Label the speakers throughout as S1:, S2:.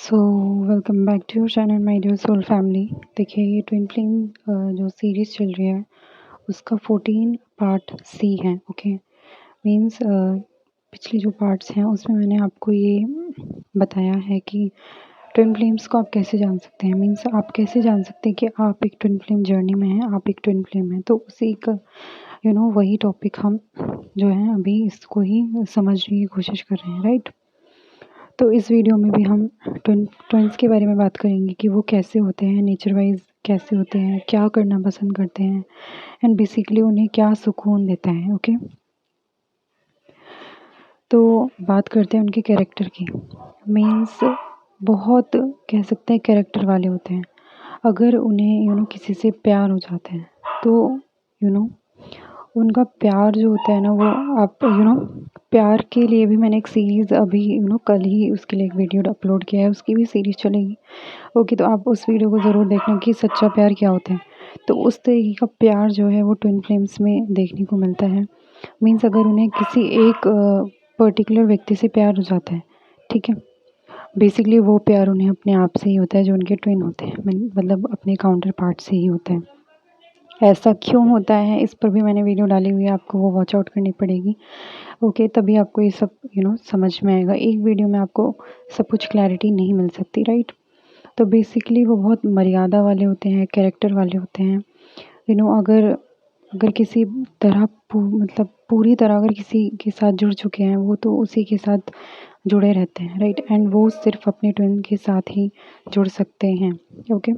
S1: So welcome back to your channel my dear soul family. देखिए, ये twin flame जो series चल रही है उसका 14 पार्ट सी है। ओके, मीन्स पिछली जो पार्ट्स हैं उसमें मैंने आपको ये बताया है कि ट्विन फ्लेम्स को आप कैसे जान सकते हैं। मीन्स आप कैसे जान सकते हैं कि आप एक ट्विन फ्लेम जर्नी में हैं, आप एक ट्विन फ्लेम हैं। तो उसी का वही टॉपिक हम जो है अभी इसको ही समझने की कोशिश कर रहे हैं, राइट। तो इस वीडियो में भी हम ट्विन्स के बारे में बात करेंगे कि वो कैसे होते हैं, नेचर वाइज कैसे होते हैं, क्या करना पसंद करते हैं एंड बेसिकली उन्हें क्या सुकून देता है। ओके, तो बात करते हैं उनके कैरेक्टर की। मीन्स बहुत कह सकते हैं कैरेक्टर वाले होते हैं। अगर उन्हें किसी से प्यार हो जाता है तो उनका प्यार जो होता है ना, वो आप प्यार के लिए भी मैंने एक सीरीज़ अभी कल ही उसके लिए एक वीडियो अपलोड किया है, उसकी भी सीरीज़ चलेगी। ओके, तो आप उस वीडियो को ज़रूर देखना कि सच्चा प्यार क्या होता है। तो उस तरीके का प्यार जो है वो ट्विन फ्लेम्स में देखने को मिलता है। मीन्स अगर उन्हें किसी एक पर्टिकुलर व्यक्ति से प्यार हो जाता है, ठीक है, बेसिकली वो प्यार उन्हें अपने आप से ही होता है जो उनके ट्विन होते हैं, मतलब अपने काउंटर पार्ट से ही होता है। ऐसा क्यों होता है इस पर भी मैंने वीडियो डाली हुई है, आपको वो वॉच आउट करनी पड़ेगी। ओके, तभी आपको ये सब समझ में आएगा। एक वीडियो में आपको सब कुछ क्लैरिटी नहीं मिल सकती, राइट। तो बेसिकली वो बहुत मर्यादा वाले होते हैं, कैरेक्टर वाले होते हैं। अगर अगर किसी तरह मतलब पूरी तरह अगर किसी के साथ जुड़ चुके हैं वो, तो उसी के साथ जुड़े रहते हैं, राइट। एंड वो सिर्फ अपने ट्विन के साथ ही जुड़ सकते हैं। ओके,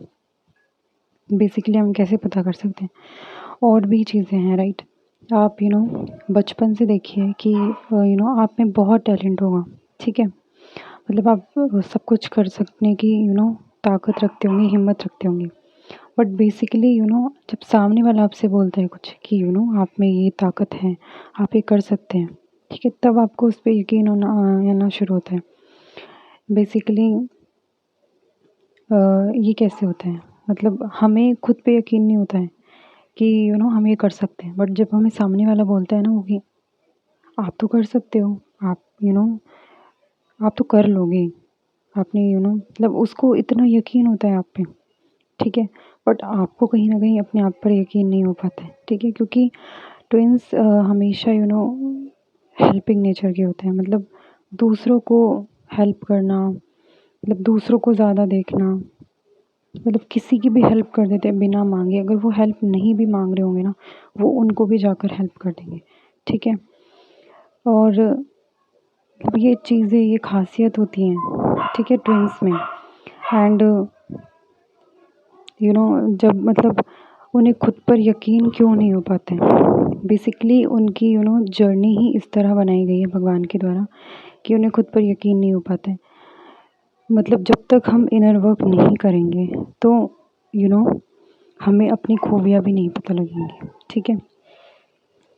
S1: बेसिकली हम कैसे पता कर सकते हैं, और भी चीज़ें हैं, राइट। आप बचपन से देखिए कि आप में बहुत टैलेंट होगा, ठीक है, मतलब आप सब कुछ कर सकने की ताकत रखते होंगे, हिम्मत रखते होंगे। बट बेसिकली जब सामने वाला आपसे बोलता है कुछ कि आप में ये ताकत है, आप ये कर सकते हैं, ठीक है, तब आपको उस पर यकीन आना शुरू होता है। बेसिकली ये कैसे होता है, मतलब हमें खुद पे यकीन नहीं होता है कि हम ये कर सकते हैं। बट जब हमें सामने वाला बोलता है ना वो कि आप तो कर सकते हो, आप आप तो कर लोगे, आपने मतलब उसको इतना यकीन होता है आप पे, ठीक है। बट आपको कहीं ना कहीं अपने आप पर यकीन नहीं हो पाता है, ठीक है, क्योंकि ट्विन्स हमेशा हेल्पिंग नेचर के होते हैं। मतलब दूसरों को हेल्प करना, मतलब दूसरों को ज़्यादा देखना, मतलब किसी की भी हेल्प कर देते हैं बिना मांगे। अगर वो हेल्प नहीं भी मांग रहे होंगे ना, वो उनको भी जाकर हेल्प कर देंगे, ठीक है। और मतलब ये चीज़ें, ये खासियत होती हैं, ठीक है, ट्विन्स में। एंड जब मतलब उन्हें खुद पर यकीन क्यों नहीं हो पाता है, बेसिकली उनकी जर्नी ही इस तरह बनाई गई है भगवान के द्वारा कि उन्हें खुद पर यकीन नहीं हो पाता है। मतलब जब तक हम इनर वर्क नहीं करेंगे तो हमें अपनी खूबियाँ भी नहीं पता लगेंगी, ठीक है।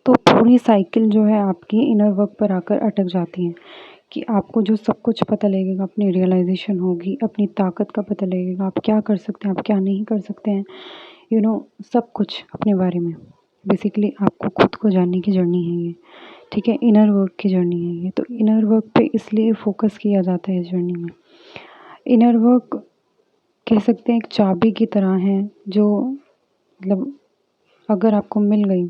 S1: तो पूरी साइकिल जो है आपकी इनर वर्क पर आकर अटक जाती है कि आपको जो सब कुछ पता लगेगा, अपनी रियलाइजेशन होगी, अपनी ताकत का पता लगेगा, आप क्या कर सकते हैं, आप क्या नहीं कर सकते हैं, सब कुछ अपने बारे में। बेसिकली आपको खुद को जानने की जर्नी है ये, ठीक है, इनर वर्क की जर्नी है ये। तो इनर वर्क पे इसलिए फोकस किया जाता है इस जर्नी में। इनर वर्क कह सकते हैं एक चाबी की तरह है, जो मतलब अगर आपको मिल गई,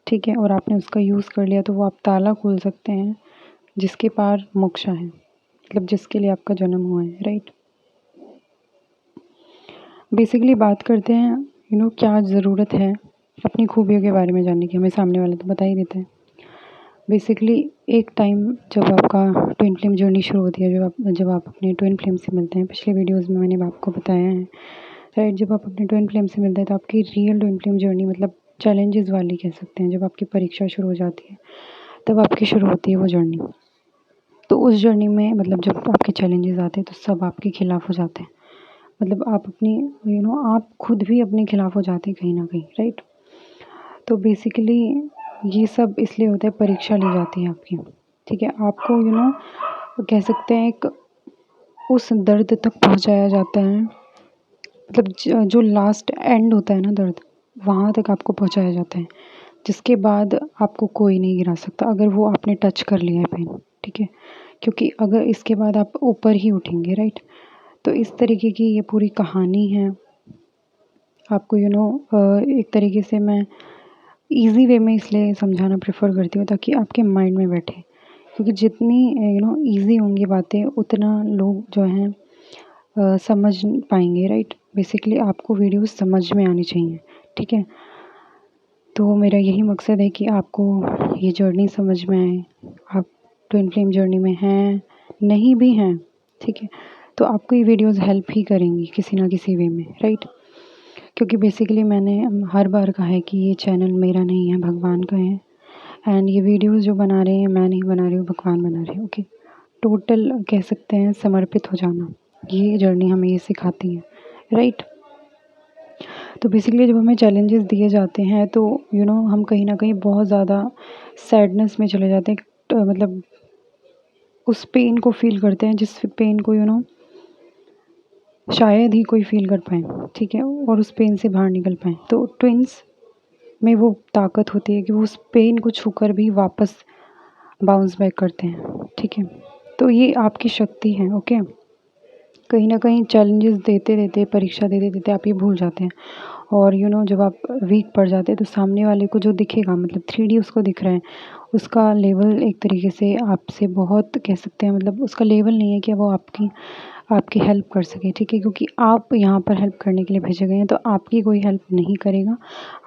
S1: ठीक है, और आपने उसका यूज़ कर लिया, तो वो आप ताला खोल सकते हैं जिसके पार मोक्षा है, मतलब जिसके लिए आपका जन्म हुआ है, राइट। बेसिकली बात करते हैं क्या ज़रूरत है अपनी खूबियों के बारे में जानने की। हमें सामने वाला तो बता ही देता है। बेसिकली एक टाइम जब आपका ट्विन फ्लेम जर्नी शुरू होती है, जब आप अपने ट्विन फ्लेम से मिलते हैं, पिछले वीडियोस में मैंने आपको बताया है, राइट। जब आप अपने ट्विन फ्लेम से मिलते हैं तो आपकी रियल ट्विन फ्लेम जर्नी, मतलब चैलेंजेस वाली कह सकते हैं, जब आपकी परीक्षा शुरू हो जाती है तब आपकी शुरू होती है वो जर्नी। तो उस जर्नी में मतलब जब आपके चैलेंजेस आते हैं तो सब आपके खिलाफ हो जाते हैं, मतलब आप अपनी आप खुद भी अपने खिलाफ हो जाते हैं कहीं ना कहीं, राइट। तो बेसिकली ये सब इसलिए होता है, परीक्षा ली जाती है आपकी, ठीक है। आपको कह सकते हैं एक उस दर्द तक पहुंचाया जाता है, मतलब जो लास्ट एंड होता है ना दर्द, वहाँ तक आपको पहुंचाया जाता है, जिसके बाद आपको कोई नहीं गिरा सकता अगर वो आपने टच कर लिया है पेन, ठीक है। क्योंकि अगर इसके बाद आप ऊपर ही उठेंगे, राइट। तो इस तरीके की ये पूरी कहानी है। आपको एक तरीके से मैं ईज़ी वे में इसलिए समझाना प्रेफर करती हूँ ताकि आपके माइंड में बैठे, क्योंकि जितनी ईज़ी होंगी बातें उतना लोग जो हैं समझ पाएंगे, राइट। बेसिकली आपको वीडियो समझ में आनी चाहिए, ठीक है। तो मेरा यही मकसद है कि आपको ये जर्नी समझ में आए। आप ट्विन फ्लेम जर्नी में हैं, नहीं भी हैं, ठीक है, तो आपको ये वीडियोस हेल्प ही करेंगी किसी ना किसी वे में, राइट। क्योंकि बेसिकली मैंने हर बार कहा है कि ये चैनल मेरा नहीं है, भगवान का है। एंड ये वीडियोस जो बना रहे हैं मैं नहीं बना रही हूँ, भगवान बना रहे हैं, ओके। टोटल कह सकते हैं समर्पित हो जाना, ये जर्नी हमें ये सिखाती है, राइट। तो बेसिकली जब हमें चैलेंजेस दिए जाते हैं तो हम कहीं ना कहीं बहुत ज़्यादा सैडनेस में चले जाते हैं, मतलब उस पेन को फील करते हैं जिस पेन को शायद ही कोई फील कर पाए, ठीक है, और उस पेन से बाहर निकल पाए। तो ट्विंस में वो ताकत होती है कि वो उस पेन को छूकर भी वापस बाउंस बैक करते हैं, ठीक है। तो ये आपकी शक्ति है, ओके। कहीं ना कहीं चैलेंजेस देते देते, परीक्षा देते देते आप ये भूल जाते हैं, और जब आप वीक पड़ जाते हैं तो सामने वाले को जो दिखेगा, मतलब 3D उसको दिख रहा है, उसका लेवल एक तरीके से आपसे बहुत कह सकते हैं, मतलब उसका लेवल नहीं है कि वो आपकी हेल्प कर सके, ठीक है, क्योंकि आप यहाँ पर हेल्प करने के लिए भेजे गए हैं, तो आपकी कोई हेल्प नहीं करेगा।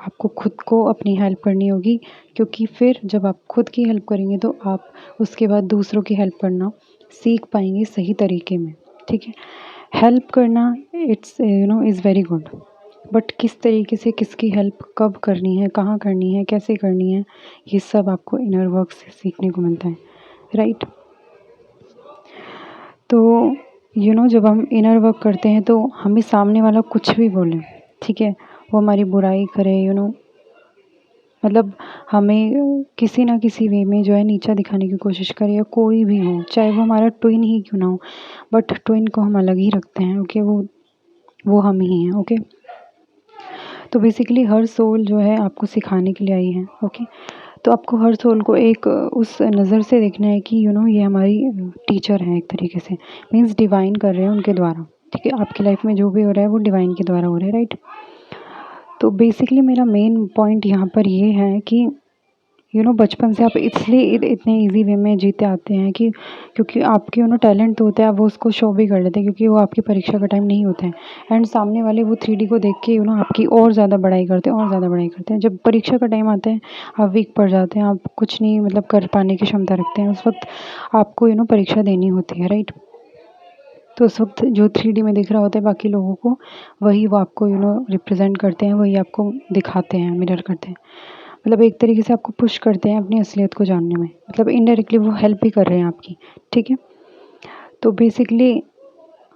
S1: आपको खुद को अपनी हेल्प करनी होगी, क्योंकि फिर जब आप खुद की हेल्प करेंगे तो आप उसके बाद दूसरों की हेल्प करना सीख पाएंगे सही तरीके में, ठीक है। हेल्प करना it's is very good, but किस तरीके से किसकी हेल्प कब करनी है, कहाँ करनी है, कैसे करनी है, ये सब आपको इनर वर्क से सीखने को मिलता है, राइट। तो जब हम इनर वर्क करते हैं तो हमें सामने वाला कुछ भी बोले, ठीक है, वो हमारी बुराई करे, मतलब हमें किसी ना किसी वे में जो है नीचा दिखाने की कोशिश करे, या कोई भी हो, चाहे वो हमारा ट्विन ही क्यों ना हो, बट ट्विन को हम अलग ही रखते हैं, ओके। वो हम ही हैं, ओके। तो बेसिकली हर सोल जो है आपको सिखाने के लिए आई है, ओके। तो आपको हर सोल को एक उस नज़र से देखना है कि ये हमारी टीचर हैं, एक तरीके से मीन्स डिवाइन कर रहे हैं उनके द्वारा, ठीक है। आपकी लाइफ में जो भी हो रहा है वो डिवाइन के द्वारा हो रहा है, राइट। तो बेसिकली मेरा मेन पॉइंट यहाँ पर ये है कि बचपन से आप इसलिए इतने इजी वे में जीते आते हैं कि क्योंकि आपके टैलेंट तो होता है, आप वो उसको शो भी कर लेते हैं, क्योंकि वो आपकी परीक्षा का टाइम नहीं होता है। एंड सामने वाले वो 3D को देख के आपकी और ज़्यादा बढ़ाई करते हैं, और ज़्यादा बढ़ाई करते हैं। जब परीक्षा का टाइम आता है आप वीक पड़ जाते हैं, आप कुछ नहीं मतलब कर पाने की क्षमता रखते हैं, उस वक्त आपको परीक्षा देनी होती है, राइट। तो उस वक्त जो 3D में दिख रहा होता है बाकी लोगों को, वही वो आपको रिप्रेजेंट करते हैं, वही आपको दिखाते हैं, मिरर करते हैं, मतलब एक तरीके से आपको पुश करते हैं अपनी असलियत को जानने में, मतलब इनडायरेक्टली वो हेल्प भी कर रहे हैं आपकी, ठीक है। तो बेसिकली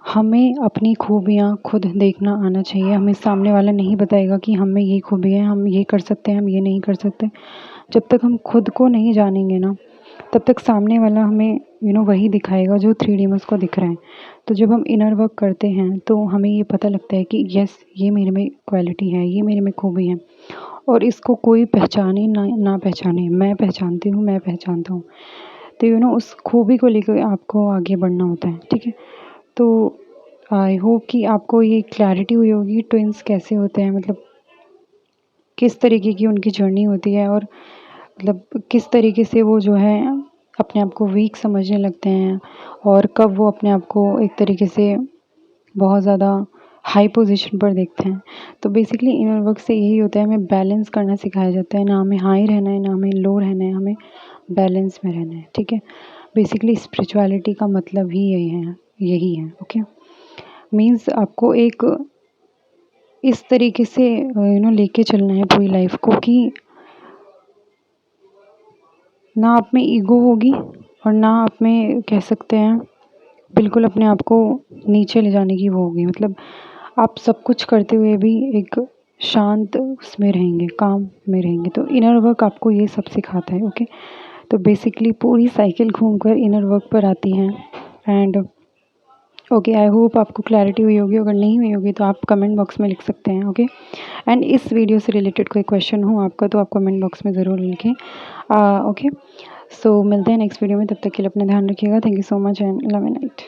S1: हमें अपनी खूबियाँ खुद देखना आना चाहिए। हमें सामने वाला नहीं बताएगा कि हम में ये खूबी है, हम ये कर सकते हैं, हम ये नहीं कर सकते। जब तक हम खुद को नहीं जानेंगे ना, तब तक सामने वाला हमें वही दिखाएगा जो 3D में उसको दिख रहा है। तो जब हम इनर वर्क करते हैं तो हमें ये पता लगता है कि यस, ये मेरे में क्वालिटी है, ये मेरे में खूबी है, और इसको कोई पहचाने ना पहचाने, मैं पहचानती हूँ, मैं पहचानता हूँ। तो उस खूबी को लेकर आपको आगे बढ़ना होता है, ठीक है। तो आई होप कि आपको ये क्लैरिटी हुई होगी ट्विन्स कैसे होते हैं, मतलब किस तरीके की उनकी जर्नी होती है, और मतलब किस तरीके से वो जो है अपने आप को वीक समझने लगते हैं, और कब वो अपने आप को एक तरीके से बहुत ज़्यादा हाई पोजीशन पर देखते हैं। तो बेसिकली इनर वर्क से यही होता है, हमें बैलेंस करना सिखाया जाता है, ना हमें हाई रहना है, ना हमें लो रहना है, हमें बैलेंस में रहना है, ठीक है। बेसिकली स्पिरिचुअलिटी का मतलब ही यही है, ओके। मीन्स आपको एक इस तरीके से लेके चलना है पूरी लाइफ को कि ना आप में ईगो होगी, और ना आप में कह सकते हैं बिल्कुल अपने आप को नीचे ले जाने की वो होगी, मतलब आप सब कुछ करते हुए भी एक शांत उसमें रहेंगे, काम में रहेंगे। तो इनर वर्क आपको ये सब सिखाता है, ओके। तो बेसिकली पूरी साइकिल घूमकर इनर वर्क पर आती हैं, एंड ओके, आई होप आपको क्लैरिटी हुई होगी। अगर नहीं हुई होगी तो आप कमेंट बॉक्स में लिख सकते हैं। ओके, एंड इस वीडियो से रिलेटेड कोई क्वेश्चन हो आपका तो आप कमेंट बॉक्स में ज़रूर लिखें। ओके, सो मिलते हैं नेक्स्ट वीडियो में, तब तक के लिए अपना ध्यान रखिएगा। Thank you so much and love and night.